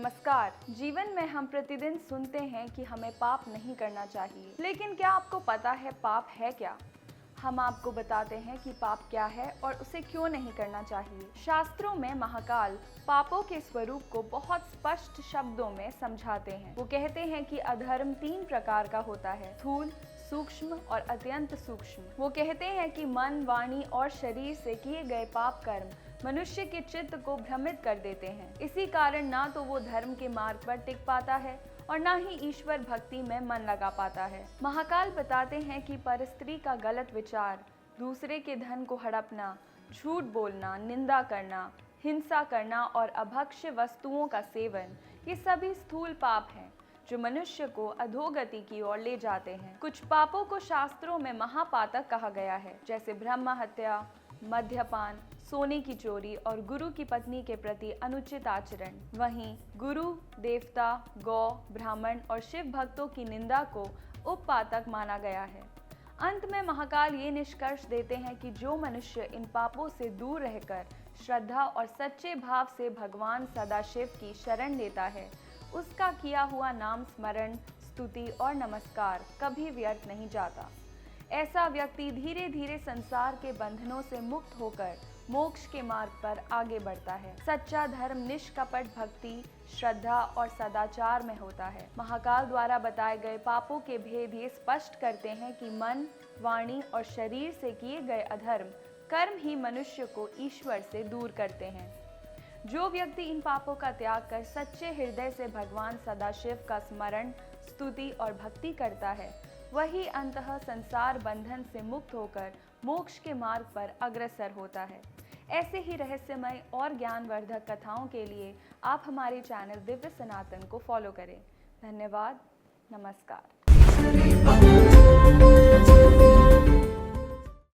नमस्कार। जीवन में हम प्रतिदिन सुनते हैं कि हमें पाप नहीं करना चाहिए, लेकिन क्या आपको पता है पाप है क्या? हम आपको बताते हैं कि पाप क्या है और उसे क्यों नहीं करना चाहिए। शास्त्रों में महाकाल पापों के स्वरूप को बहुत स्पष्ट शब्दों में समझाते हैं। वो कहते हैं कि अधर्म 3 प्रकार का होता है: स्थूल, सूक्ष्म और अत्यंत सूक्ष्म। वो कहते हैं कि मन, वाणी और शरीर से किए गए पाप कर्म मनुष्य के चित्त को भ्रमित कर देते हैं। इसी कारण ना तो वो धर्म के मार्ग पर टिक पाता है और ना ही ईश्वर भक्ति में मन लगा पाता है। महाकाल बताते हैं कि परस्त्री का गलत विचार, दूसरे के धन को हड़पना, झूठ बोलना, निंदा करना, हिंसा करना और अभक्ष्य वस्तुओं का सेवन, ये सभी स्थूल पाप हैं जो मनुष्य को अधोगति की ओर ले जाते हैं। कुछ पापों को शास्त्रों में महापातक कहा गया है, जैसे ब्रह्म हत्या, मद्यपान, सोने की चोरी और गुरु की पत्नी के प्रति अनुचित आचरण। वहीं गुरु, देवता, गौ, ब्राह्मण और शिव भक्तों की निंदा को उपपातक माना गया है। अंत में महाकाल ये निष्कर्ष देते हैं कि जो मनुष्य इन पापों से दूर रहकर श्रद्धा और सच्चे भाव से भगवान सदाशिव की शरण लेता है, उसका किया हुआ नाम स्मरण, स्तुति और नमस्कार कभी व्यर्थ नहीं जाता। ऐसा व्यक्ति धीरे धीरे संसार के बंधनों से मुक्त होकर मोक्ष के मार्ग पर आगे बढ़ता है। सच्चा धर्म निष्कपट भक्ति, श्रद्धा और सदाचार में होता है। महाकाल द्वारा बताए गए पापों के भेद ये स्पष्ट करते हैं कि मन, वाणी और शरीर से किए गए अधर्म कर्म ही मनुष्य को ईश्वर से दूर करते हैं। जो व्यक्ति इन पापों का त्याग कर सच्चे हृदय से भगवान सदाशिव का स्मरण, स्तुति और भक्ति करता है, वही अंततः संसार बंधन से मुक्त होकर मोक्ष के मार्ग पर अग्रसर होता है। ऐसे ही रहस्यमय और ज्ञानवर्धक कथाओं के लिए आप हमारे चैनल दिव्य सनातन को फॉलो करें। धन्यवाद। नमस्कार।